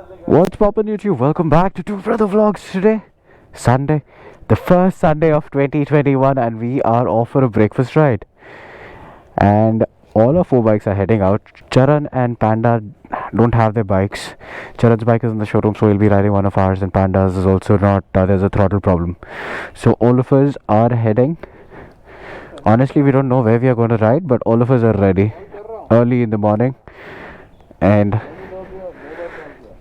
What's poppin' YouTube? Welcome back to Two Brother Vlogs today. Sunday, the first Sunday of 2021, and we are off for a breakfast ride. And all our four bikes are heading out. Charan and Panda don't have their bikes. Charan's bike is in the showroom, so he'll be riding one of ours, and Panda's is also not, there's a throttle problem. So all of us are heading. Honestly, we don't know where we are going to ride, but all of us are ready early in the morning. And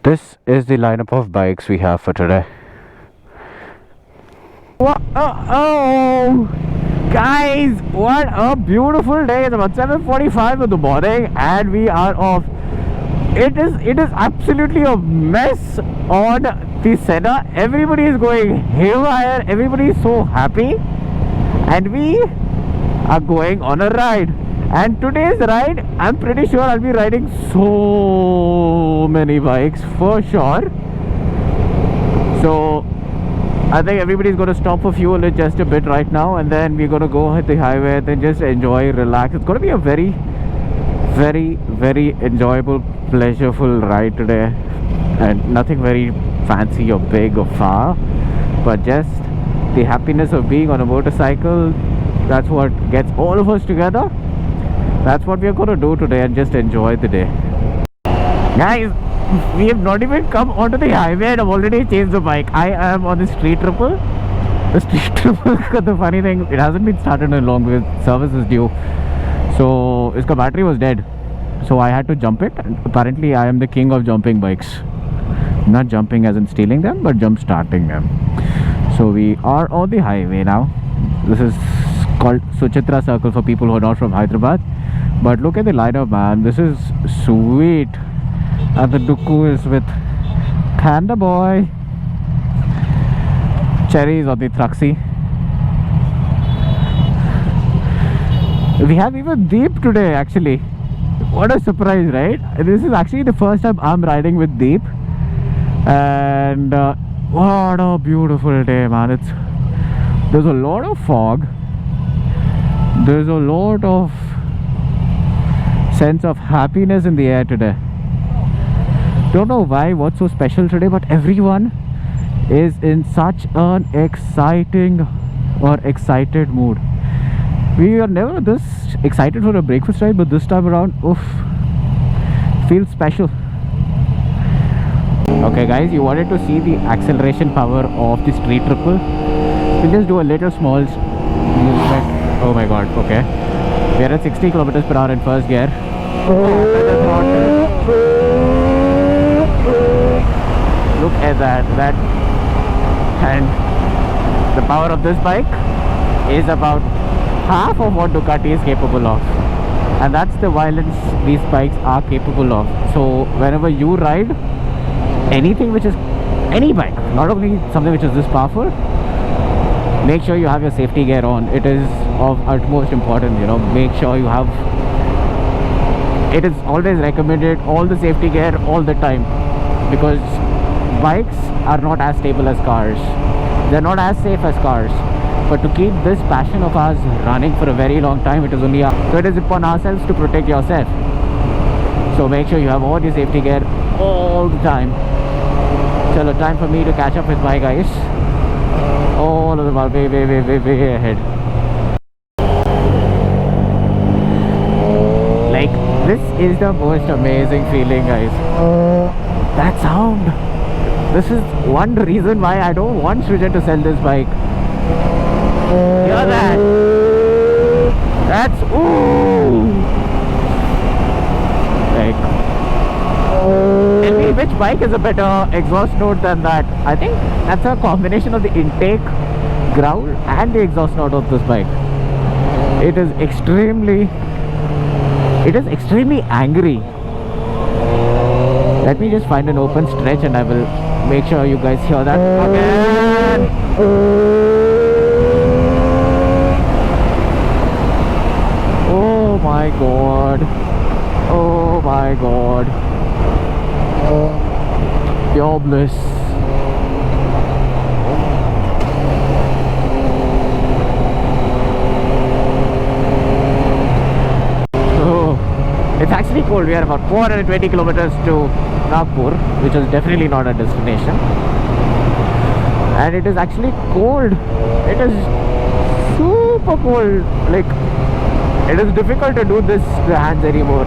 this is the lineup of bikes we have for today. Oh, guys, what a beautiful day. It's about 7:45 in the morning and we are off. It is absolutely a mess on the Senna. Everybody is going haywire. Everybody is so happy. And we are going on a ride. And today's ride, I'm pretty sure I'll be riding so many bikes for sure. So I think everybody's going to stop for fuel in just a bit right now, and then we're going to go hit the highway and then just enjoy, relax. It's going to be a very, very, very enjoyable, pleasureful ride today, and nothing very fancy or big or far, but just the happiness of being on a motorcycle. That's what gets all of us together. That's what we're going to do today, and just enjoy the day. Guys, we have not even come onto the highway and I've already changed the bike. I am on the street triple. The street triple, the funny thing, it hasn't been started in long because service is due. So its battery was dead, so I had to jump it. And apparently I am the king of jumping bikes. Not jumping as in stealing them, but jump starting them. So we are on the highway now. This is called Suchitra Circle for people who are not from Hyderabad. But look at the lineup, man. This is sweet. And the Dukku is with Panda Boy. Cherry is on the Thruxy. We have even Deep today, actually. What a surprise, right? This is actually the first time I'm riding with Deep. And what a beautiful day, man. There's a lot of fog. There's a lot of sense of happiness in the air today. Don't know why, what's so special today, but everyone is in such an excited mood. We are never this excited for a breakfast ride, but this time around, oof, feels special. Okay guys, you wanted to see the acceleration power of the street triple. We'll just do a little small movement. Oh my god, okay. We are at 60 kilometers per hour in first gear. Look at that. And the power of this bike is about half of what Ducati is capable of. And that's the violence these bikes are capable of. So whenever you ride anything which is any bike, not only something which is this powerful, make sure you have your safety gear on. It is of utmost importance, make sure you have. It is always recommended, all the safety gear all the time, because bikes are not as stable as cars. They're not as safe as cars. But to keep this passion of ours running for a very long time, it is only so it is upon ourselves to protect yourself. So make sure you have all your safety gear all the time. So time for me to catch up with my guys. All of them are way ahead. Like, this is the most amazing feeling, guys. That sound. This is one reason why I don't want Srijan to sell this bike. Hear that? That's ooh. Like, tell me which bike is a better exhaust note than that. I think that's a combination of the intake, growl, and the exhaust note of this bike. It is extremely angry. Let me just find an open stretch and I will make sure you guys hear that again. Oh my god. Oh my god. Pure bliss. actually cold. We are about 420 kilometers to Nagpur, which is definitely not a destination. And it is actually cold. It is super cold. Like, it is difficult to do this with hands anymore.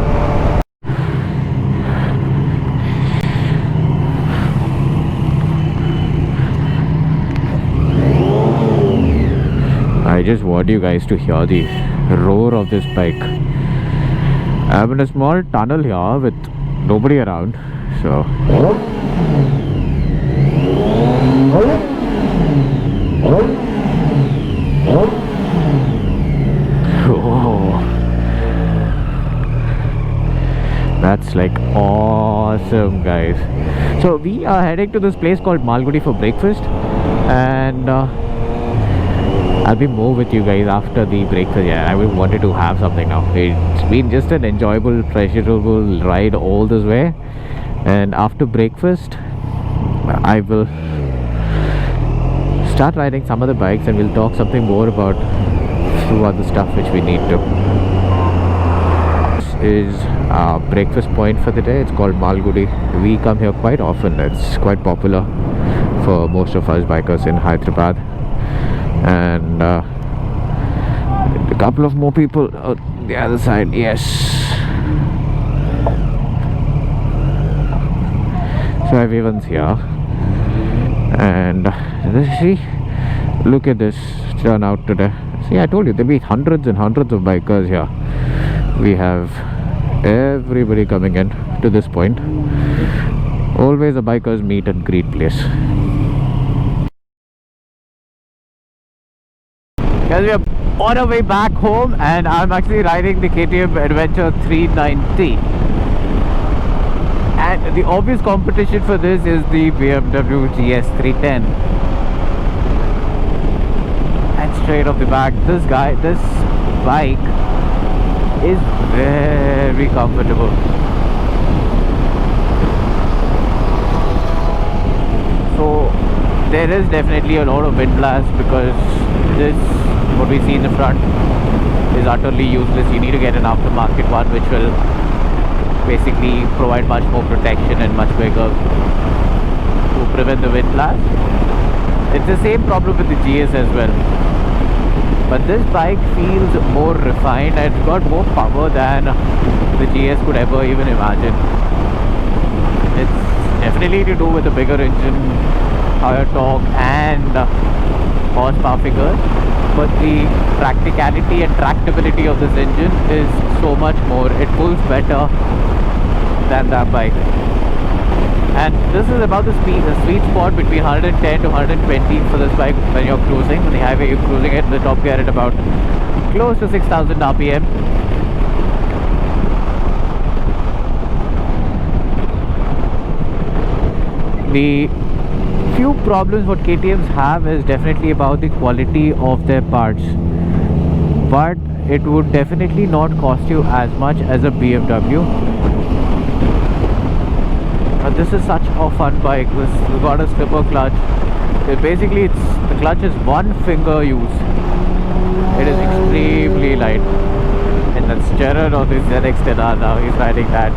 I just want you guys to hear the roar of this bike. I'm in a small tunnel here with nobody around, so oh, that's like awesome, guys. So we are heading to this place called Malgudi for breakfast, and I'll be more with you guys after the breakfast. Yeah, I wanted to have something now. It's been just an enjoyable, pleasurable ride all this way, and after breakfast I will start riding some of the bikes, and we'll talk something more about few other stuff which we need to. This is our breakfast point for the day. It's called Malgudi. We come here quite often. It's quite popular for most of us bikers in Hyderabad, and a couple of more people on the other side. Yes, so everyone's here, and see, look at this turnout today. See, I told you there'll be hundreds and hundreds of bikers here. We have everybody coming in to this point. Always a bikers meet and greet place. Guys, we are on our way back home, and I'm actually riding the KTM Adventure 390. And the obvious competition for this is the BMW GS 310. And straight off the back, this bike is very comfortable. So there is definitely a lot of wind blast, because this, what we see in the front, is utterly useless. You need to get an aftermarket one which will basically provide much more protection and much bigger to prevent the wind blast. It's the same problem with the GS as well, but this bike feels more refined and it's got more power than the GS could ever even imagine. It's definitely to do with the bigger engine, higher torque and horsepower figures, but the practicality and tractability of this engine is so much more. It pulls better than that bike, and this is about the sweet spot between 110 to 120 for this bike. When you're cruising on the highway, you're cruising it in the top gear at about close to 6,000 RPM. The few problems what KTMs have is definitely about the quality of their parts, but it would definitely not cost you as much as a BMW. But this is such a fun bike. This has got a slipper clutch. Basically, the clutch is one finger use. It is extremely light. And that's Jared on his ZX-10R now. He's riding that.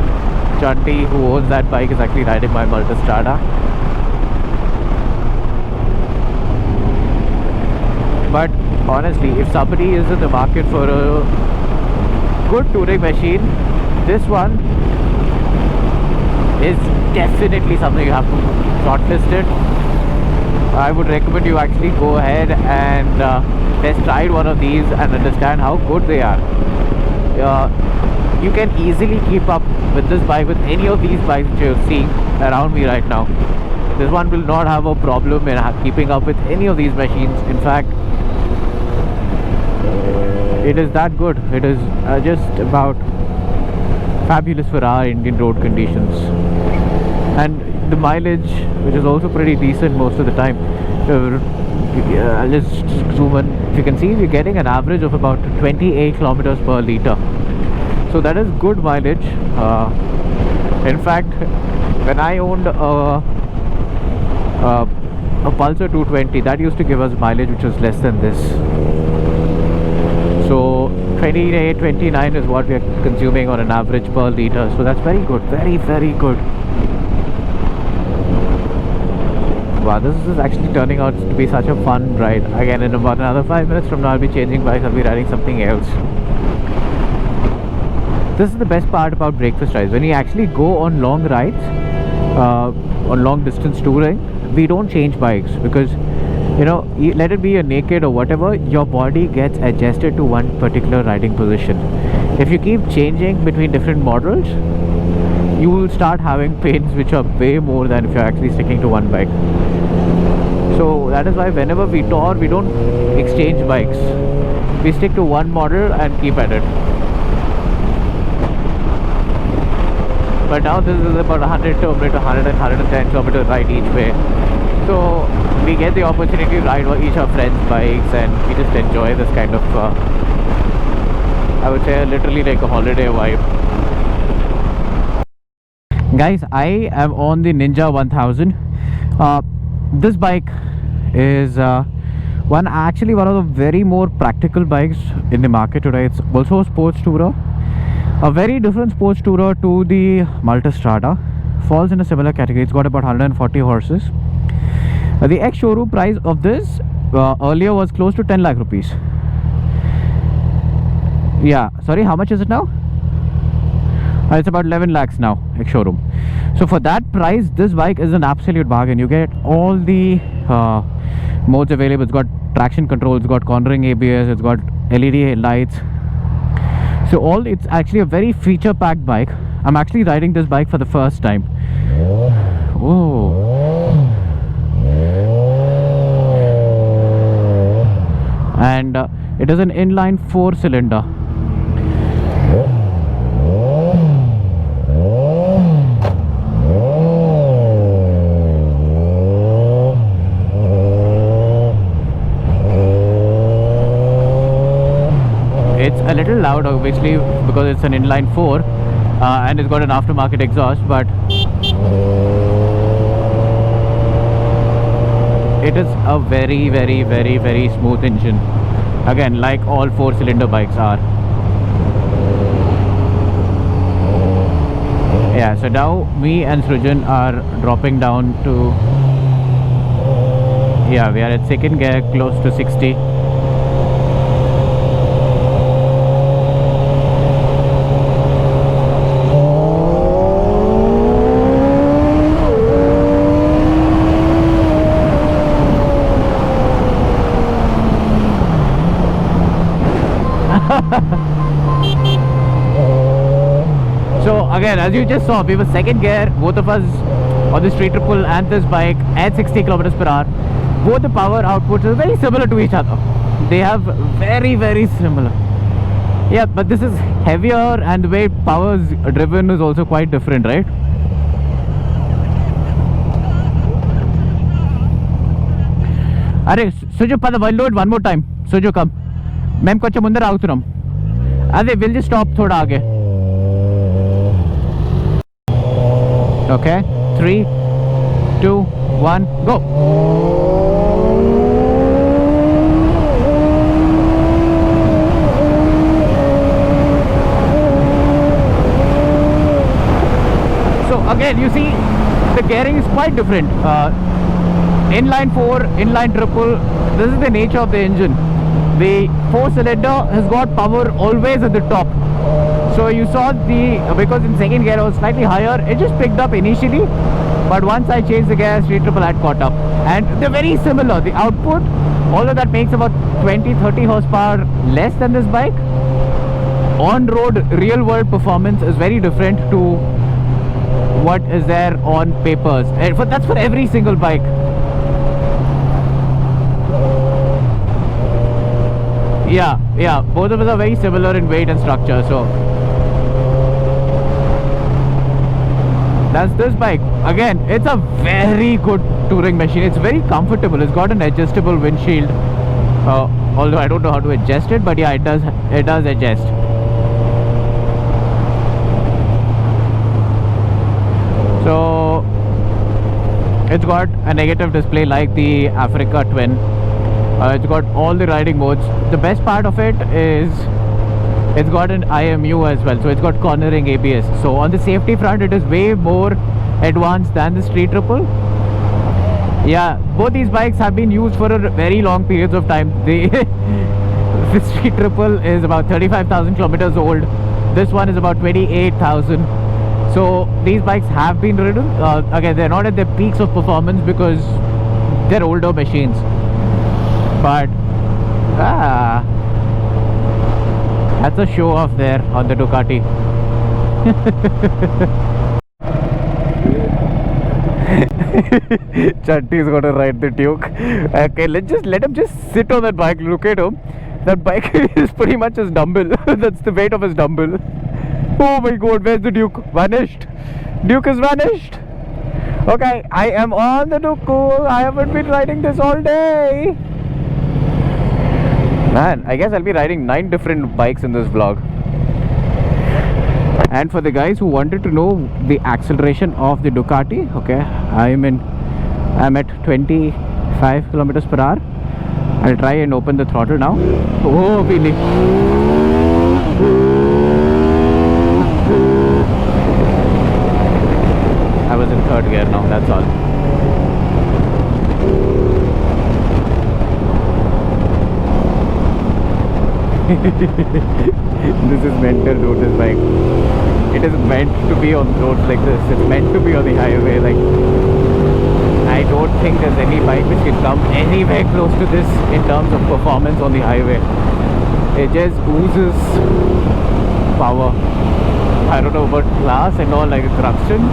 Chanti, who owns that bike, is actually riding my Multistrada. But honestly, if somebody is in the market for a good touring machine, this one is definitely something you have to shortlist it. I would recommend you actually go ahead and test ride one of these and understand how good they are. You can easily keep up with this bike with any of these bikes which you're seeing around me right now. This one will not have a problem in keeping up with any of these machines. In fact, it is that good. It is just about fabulous for our Indian road conditions, and the mileage, which is also pretty decent most of the time. I'll just zoom in. If you can see, we're getting an average of about 28 kilometers per liter, so that is good mileage. In fact, when I owned a Pulsar 220, that used to give us mileage which was less than this. So 28, 29 is what we are consuming on an average per liter. So that's very good, very, very good. Wow, this is actually turning out to be such a fun ride. Again, in about another 5 minutes from now, I'll be changing bikes. I'll be riding something else. This is the best part about breakfast rides. When you actually go on long rides, on long distance touring, we don't change bikes because, you know, let it be a naked or whatever, your body gets adjusted to one particular riding position. If you keep changing between different models, you will start having pains which are way more than if you're actually sticking to one bike. So that is why whenever we tour, we don't exchange bikes. We stick to one model and keep at it. But now this is about 100 to 110 kilometer ride each way. So we get the opportunity to ride each of our friends' bikes, and we just enjoy this kind of, I would say, literally like a holiday vibe. Guys, I am on the Ninja 1000. This bike is one of the very more practical bikes in the market today. It's also a sports tourer, a very different sports tourer to the Multistrada. Falls in a similar category. It's got about 140 horses. The ex-showroom price of this earlier was close to 10 lakh rupees. Yeah, sorry, how much is it now? It's about 11 lakhs now, ex-showroom. So for that price, this bike is an absolute bargain. You get all the modes available. It's got traction control, it's got cornering ABS, it's got LED lights. So it's actually a very feature-packed bike. I'm actually riding this bike for the first time. Oh. And it is an inline 4-cylinder. It's a little loud obviously because it's an inline 4 and it's got an aftermarket exhaust, but it is a very, very, very, very smooth engine. Again, like all 4-cylinder bikes are. Yeah, so now me and Srujan are dropping down to, yeah, we are at second gear, close to 60. So again, as you just saw, we were second gear, both of us on the street triple and this bike at 60 kilometers per hour. Both the power outputs are very similar to each other. They have very, very similar. Yeah, but this is heavier and the way power is driven is also quite different, right? Arey, Suju, pada load one more time. Suju, come. Mem koncham mundar agutunam. Ade, we'll just stop thoda aage. Okay, 3, 2, 1, go. So again, you see the gearing is quite different. Inline 4, inline triple, this is the nature of the engine. The 4-cylinder has got power always at the top. So you saw because in second gear I was slightly higher, it just picked up initially, but once I changed the gear, street triple had caught up. And they're very similar. The output, although that makes about 20-30 horsepower less than this bike, on-road real-world performance is very different to what is there on papers. And that's for every single bike. Yeah, both of us are very similar in weight and structure, so that's this bike. Again, it's a very good touring machine. It's very comfortable. It's got an adjustable windshield, although I don't know how to adjust it, but yeah, it does adjust. So it's got a negative display like the Africa Twin. It's got all the riding modes. The best part of it is It's got an IMU as well, so it's got cornering ABS. So on the safety front, it is way more advanced than the Street Triple. Yeah, both these bikes have been used for a very long periods of time. The Street Triple is about 35,000 kilometers old. This one is about 28,000. So these bikes have been ridden. Again, they're not at their peaks of performance because they're older machines. But that's a show off there on the Ducati. Chanti's gonna ride the Duke. Okay, let him just sit on that bike. Look at him. That bike is pretty much his dumbbell. That's the weight of his dumbbell. Oh my god, where's the Duke? Vanished. Duke is vanished. Okay, I am on the Duke. I haven't been riding this all day. Man, I guess I'll be riding 9 different bikes in this vlog. And for the guys who wanted to know the acceleration of the Ducati, okay, I'm at 25 kilometers per hour. I'll try and open the throttle now. Oh, really? I was in third gear now, that's all. This is mental, dude, this bike. It is meant to be on roads like this. It's meant to be on the highway. Like, I don't think there's any bike which can come anywhere close to this in terms of performance on the highway. It just oozes power. I don't know about class and all, like traction.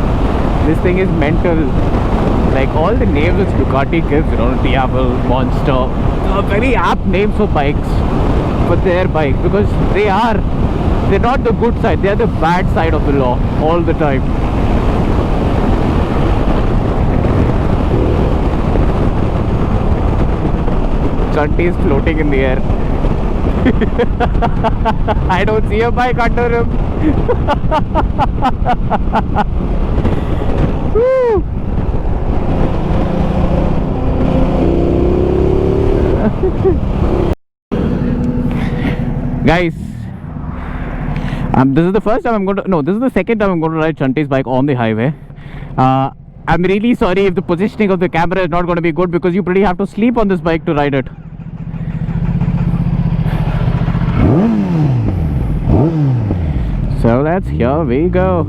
This thing is mental. Like all the names which Ducati gives, you know, Diablo, Monster, are very apt names for bikes. For their bike, because they're not the good side, they're the bad side of the law all the time. Chanti is floating in the air. I don't see a bike under him. Woo. Guys, this is the first time this is the second time I'm going to ride Chanti's bike on the highway. I'm really sorry if the positioning of the camera is not going to be good, because you pretty have to sleep on this bike to ride it. So here we go.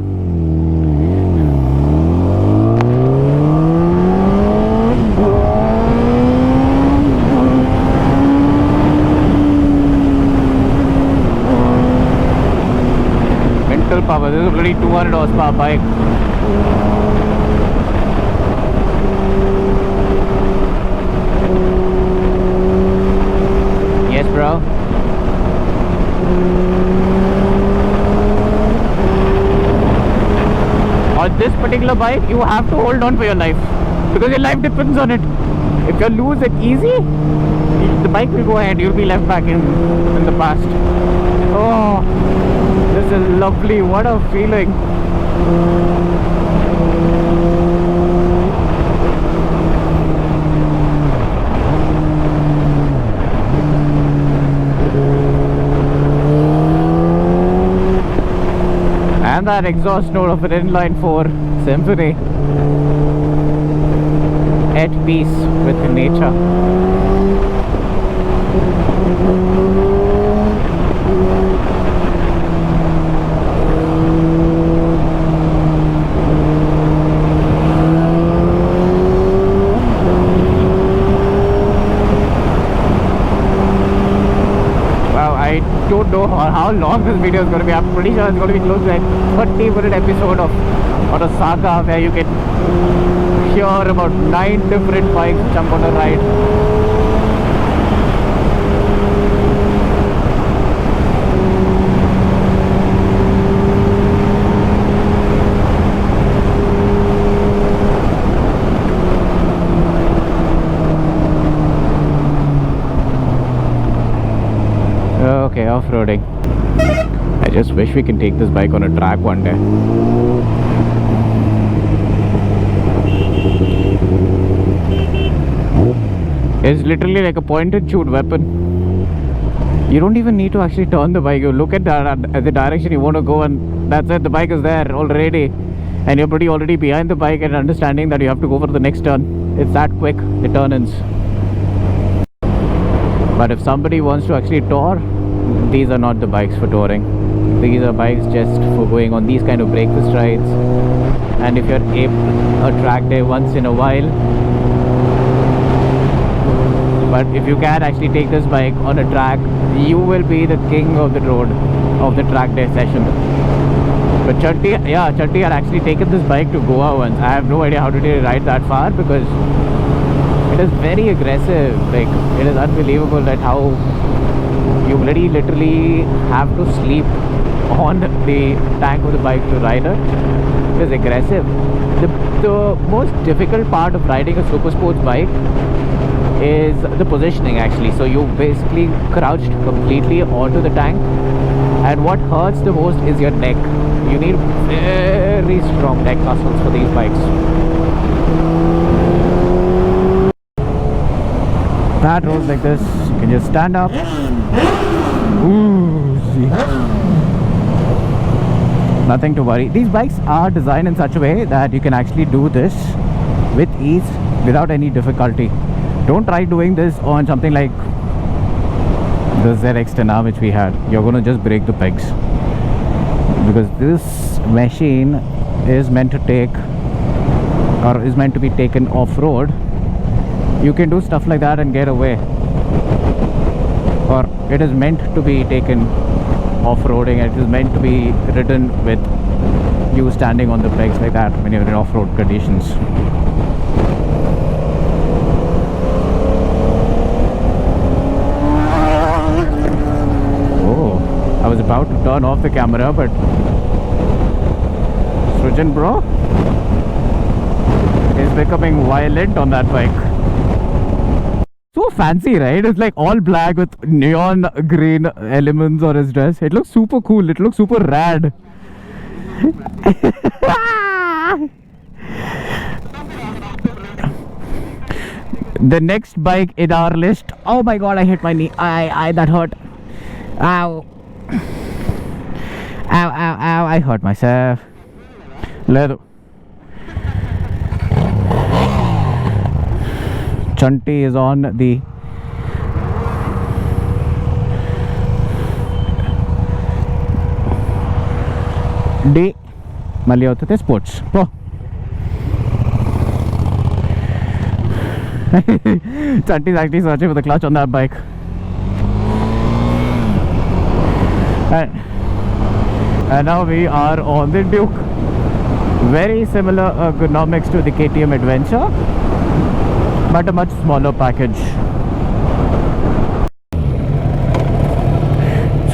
Power. This is a bloody 200 horsepower bike. Yes, bro. On this particular bike, you have to hold on for your life, because your life depends on it. If you lose it easy, the bike will go ahead. You'll be left back in the past. Oh, this is lovely. What a feeling. And that exhaust note of an inline 4 Symphony. At peace with nature. I don't know how long this video is going to be. I'm pretty sure it's going to be close to like 30-minute episode of a saga where you can hear about 9 different bikes which I'm going to ride. Okay, off-roading. I just wish we can take this bike on a track one day. It's literally like a point and shoot weapon. You don't even need to actually turn the bike. You look at the direction you want to go, and that's it. The bike is there already, and you're pretty already behind the bike and understanding that you have to go for the next turn. It's that quick, the turn-ins. But if somebody wants to actually tour, these are not the bikes for touring. These are bikes just for going on these kind of breakfast rides. And if you're able a track day once in a while, but if you can actually take this bike on a track, you will be the king of the road of the track day session. But Chanti had actually taken this bike to Goa once. I have no idea how did he ride that far, because it is very aggressive. Like, it is unbelievable that how you literally have to sleep on the tank of the bike to ride it. It is aggressive. The most difficult part of riding a super sports bike is the positioning actually. So you basically crouched completely onto the tank, and what hurts the most is your neck. You need very strong neck muscles for these bikes. Bad roads like this, you can just stand up. Ooh, see. Nothing to worry. These bikes are designed in such a way that you can actually do this with ease without any difficulty. Don't try doing this on something like the ZX-10R which we had. You're going to just break the pegs, because this machine is meant to take, or is meant to be taken off-road. You can do stuff like that and get away, or it is meant to be taken off-roading, and it is meant to be ridden with you standing on the pegs like that when you're in off-road conditions. I was about to turn off the camera, but Srijan bro is becoming violent on that bike. So fancy, right? It's like all black with neon green elements on his dress. It looks super cool. It looks super rad. The next bike in our list. Oh my god, I hit my knee. That hurt. Ow. Ow, ow, ow, I hurt myself. Leather. Chanti is on the D. Maliotate Sports Pro. Chanti is actually searching for the clutch on that bike. And now we are on the Duke. Very similar ergonomics to the KTM Adventure, but a much smaller package.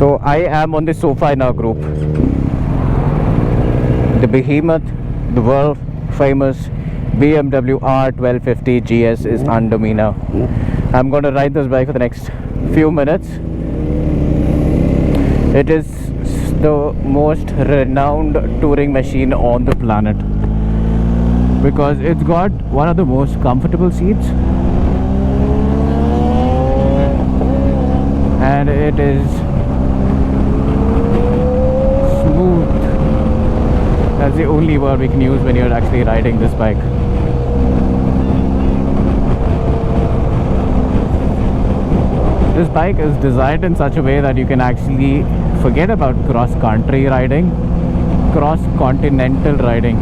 So I am on the sofa in our group. The behemoth, the world famous BMW R1250 GS is under me now. I'm going to ride this bike for the next few minutes. It is the most renowned touring machine on the planet, because it's got one of the most comfortable seats, and it is smooth. That's the only word we can use when you're actually riding this bike. This bike is designed in such a way that you can actually forget about cross-country riding, cross-continental riding.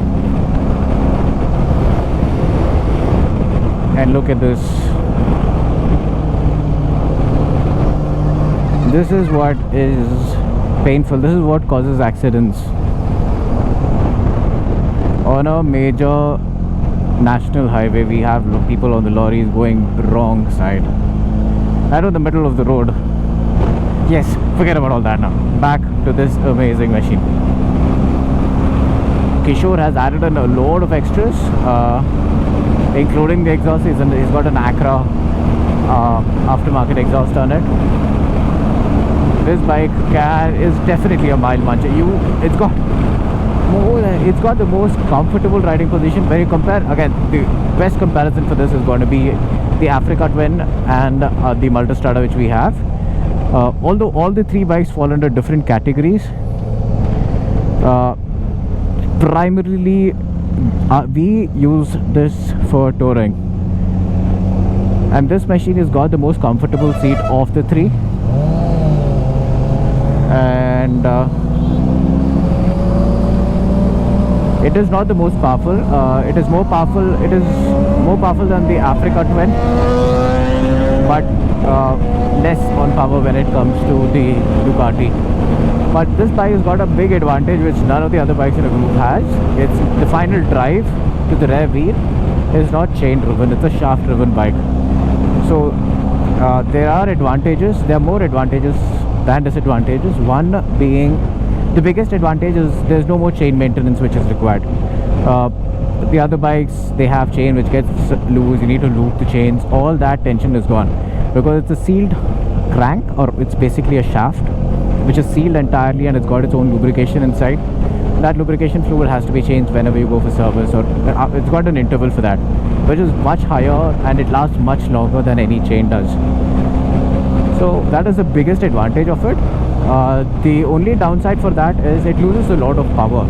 And look at this. This is what is painful. This is what causes accidents. On a major national highway, we have people on the lorries going wrong side. Right in the middle of the road. Yes, forget about all that now. Back to this amazing machine. Kishore has added in a load of extras, including the exhaust. He's got an Acra aftermarket exhaust on it. This bike is definitely a mile muncher. It's got the most comfortable riding position. When you compare, again, the best comparison for this is going to be the Africa Twin and the Multistrada which we have. Although all the three bikes fall under different categories, primarily we use this for touring, and this machine has got the most comfortable seat of the three, and it is not the most powerful. It is more powerful. It is more powerful than the Africa Twin, but less on power when it comes to the Ducati. But this bike has got a big advantage which none of the other bikes in the group has. It's the final drive to the rear wheel is not chain driven, it's a shaft driven bike. So there are advantages, there are more advantages than disadvantages. One being, the biggest advantage is there's no more chain maintenance which is required. The other bikes, they have chain which gets loose, you need to loop the chains, all that tension is gone because it's a sealed crank, or it's basically a shaft which is sealed entirely, and it's got its own lubrication inside. That lubrication fluid has to be changed whenever you go for service, or it's got an interval for that, which is much higher and it lasts much longer than any chain does. So that is the biggest advantage of it. The only downside for that is it loses a lot of power.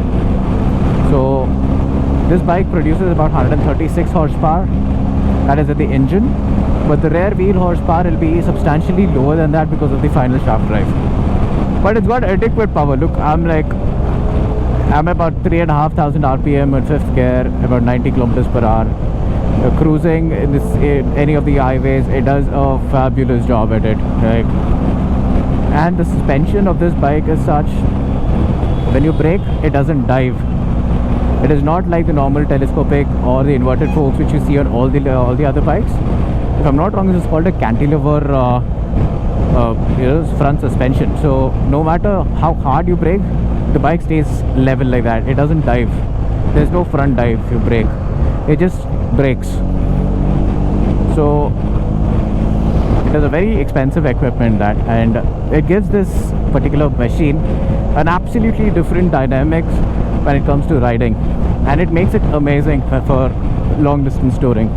So this bike produces about 136 horsepower, that is at the engine, but the rear wheel horsepower will be substantially lower than that because of the final shaft drive. But it's got adequate power. Look, I'm about 3,500 RPM at 5th gear, about 90 kilometers per hour. Cruising in any of the highways, it does a fabulous job at it. Right? And the suspension of this bike is such, when you brake, it doesn't dive. It is not like the normal telescopic or the inverted forks which you see on all the other bikes. If I'm not wrong, this is called a cantilever front suspension. So no matter how hard you brake, the bike stays level like that. It doesn't dive. There's no front dive if you brake. It just brakes. So it is a very expensive equipment, that, and it gives this particular machine an absolutely different dynamics when it comes to riding, and it makes it amazing for long distance touring.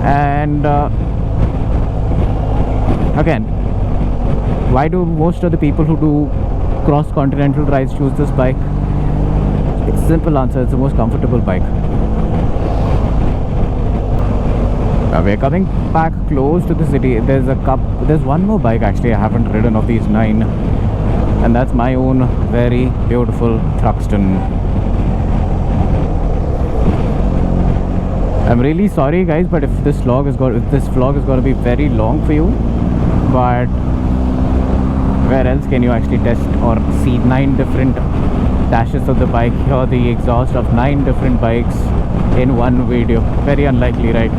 And again, why do most of the people who do cross-continental rides choose this bike? It's a simple answer, it's the most comfortable bike. Now we're coming back close to the city. There's one more bike actually I haven't ridden of these 9, and that's my own very beautiful Thruxton. I'm really sorry guys, but if this vlog is going to be very long for you, but where else can you actually test or see 9 different dashes of the bike? Hear the exhaust of 9 different bikes in one video. Very unlikely, right?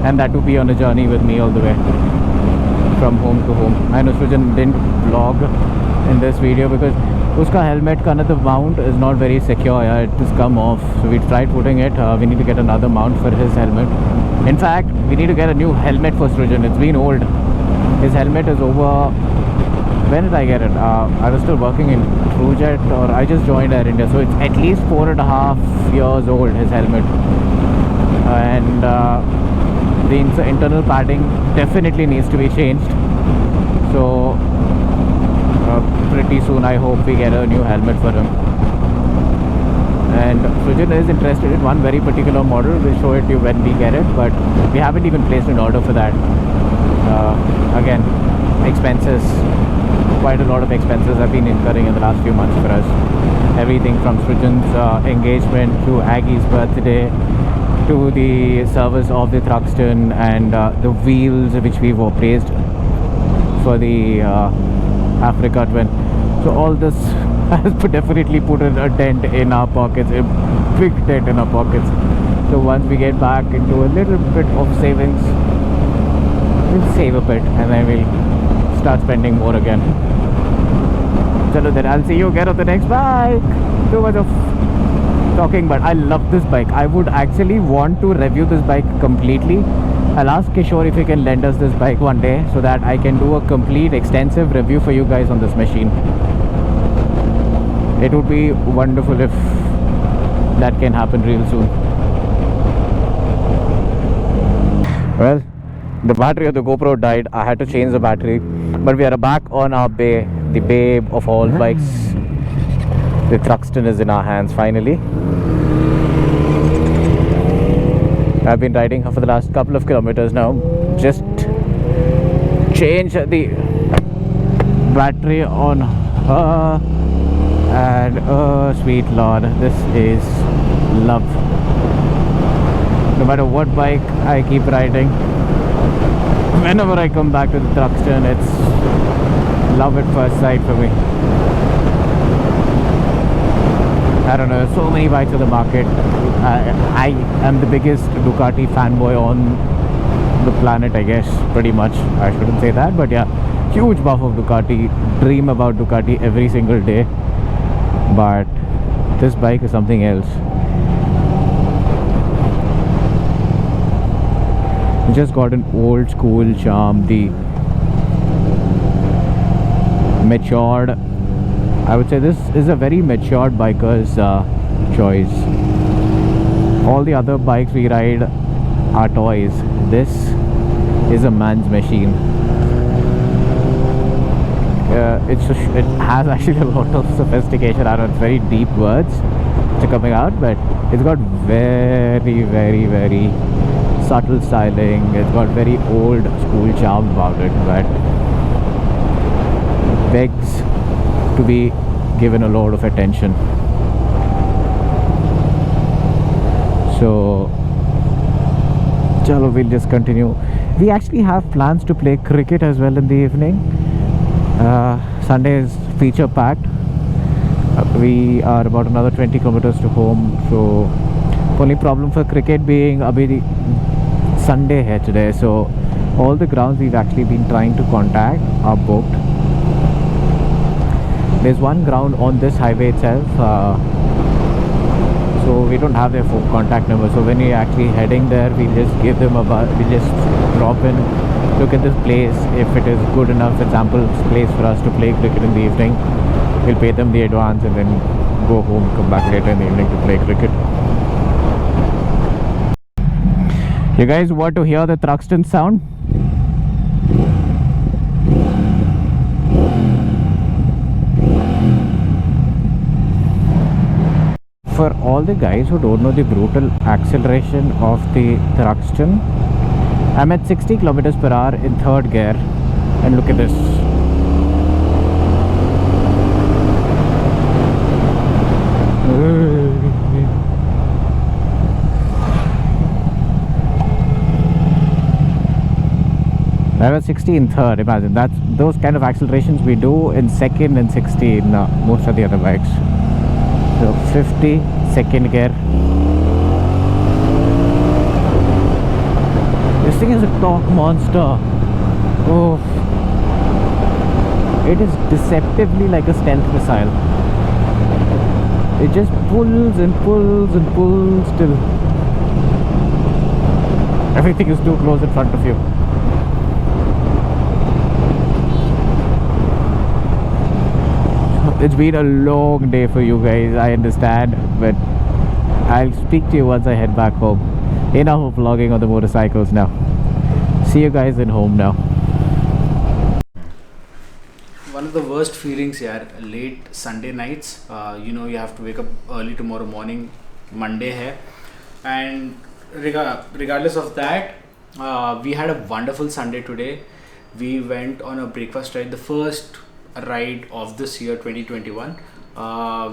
And that to be on a journey with me all the way from home to home. I know Srujan didn't vlog in this video because uska helmet ka na, the mount is not very secure. It has come off, so we tried putting it. We need to get another mount for his helmet. In fact, we need to get a new helmet for Srujan. It's been old. His helmet is over. When did I get it? I was still working in TrueJet, or I just joined Air India, so it's at least 4.5 years old, his helmet. And the internal padding definitely needs to be changed. So pretty soon I hope we get a new helmet for him. And Srujan is interested in one very particular model. We'll show it to you when we get it, but we haven't even placed an order for that. Again, expenses, quite a lot of expenses have been incurring in the last few months for us. Everything from Srujan's engagement to Aggie's birthday to the service of the Thruxton and the wheels which we've appraised for the Africa Twin. So all this has definitely put a dent in our pockets, a big dent in our pockets. So once we get back into a little bit of savings, we'll save a bit and then we'll start spending more again. Chalo then, I'll see you again on the next bike. Too much of talking, but I love this bike. I would actually want to review this bike completely. I'll ask Kishore if he can lend us this bike one day so that I can do a complete extensive review for you guys on this machine. It would be wonderful if that can happen real soon. Well, The battery of the GoPro died. I had to change the battery, but we are back on our bay, the babe of all bikes. The Thruxton is in our hands finally. I've been riding for the last couple of kilometers now. Just change the battery on her, and oh sweet lord, this is love. No matter what bike I keep riding, whenever I come back to the Thruxton, it's love at first sight for me. I don't know, so many bikes on the market. I am the biggest Ducati fanboy on the planet, I guess, pretty much. I shouldn't say that, but yeah, huge buff of Ducati, dream about Ducati every single day. But this bike is something else. It just got an old school charm, the matured, I would say this is a very matured biker's choice. All the other bikes we ride are toys. This is a man's machine. It has actually a lot of sophistication. I don't know, it's very deep words which are coming out, but it's got very, very, very subtle styling. It's got very old school charm about it, but begs to be given a lot of attention. So chalo, we'll just continue. We actually have plans to play cricket as well in the evening. Sunday is feature packed. We are about another 20 kilometers to home, so only problem for cricket being abhi Sunday hai today, so all the grounds we've actually been trying to contact are booked. There's one ground on this highway itself, so we don't have their contact number, so when we're actually heading there, we'll just give them a buzz. We'll just drop in, look at this place. If it is good enough, it's ample place for us to play cricket in the evening, we'll pay them the advance and then go home, come back later in the evening to play cricket. You guys want to hear the Thruxton sound? For all the guys who don't know the brutal acceleration of the Thruxton, I'm at 60 kilometers per hour in third gear, and look at this. I'm at 60 in third. Imagine that's those kind of accelerations we do in second and 60 in most of the other bikes. So 50, second gear. This thing is a torque monster. Oh, it is deceptively like a stealth missile. It just pulls and pulls and pulls till everything is too close in front of you. It's been a long day for you guys, I understand, but I'll speak to you once I head back home. Enough of vlogging on the motorcycles now. See you guys in home now. One of the worst feelings here, late Sunday nights. You have to wake up early tomorrow morning, Monday hai. And regardless of that, we had a wonderful Sunday today. We went on a breakfast ride, the first ride of this year 2021.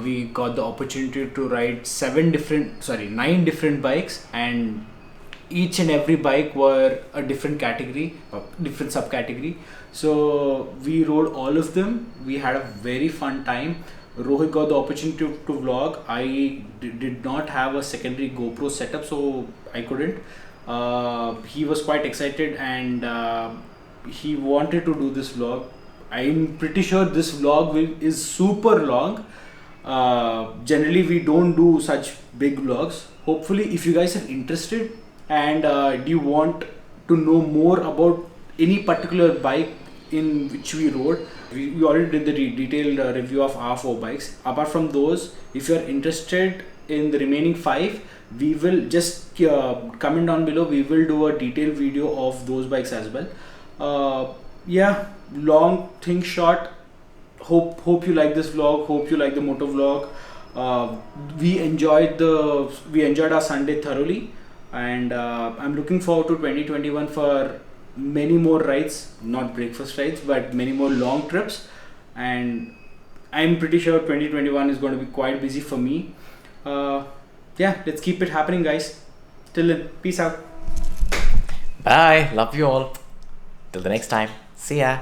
We got the opportunity to ride 9 different bikes, and each and every bike were a different category, different subcategory. So we rode all of them. We had a very fun time. Rohit got the opportunity to vlog. I did not have a secondary GoPro setup, so I couldn't. He was quite excited, and he wanted to do this vlog. I'm pretty sure this vlog is super long. Generally we don't do such big vlogs. Hopefully, if you guys are interested and do you want to know more about any particular bike in which we rode, we already did the detailed review of our 4 bikes. Apart from those, if you are interested in the remaining 5, we will just comment down below. We will do a detailed video of those bikes as well. Yeah, long thing short. Hope you like this vlog. Hope you like the motor vlog. We enjoyed our Sunday thoroughly, and I'm looking forward to 2021 for many more rides, not breakfast rides, but many more long trips. And I'm pretty sure 2021 is going to be quite busy for me. Yeah, let's keep it happening, guys. Till then, peace out. Bye. Love you all. Till the next time. See ya.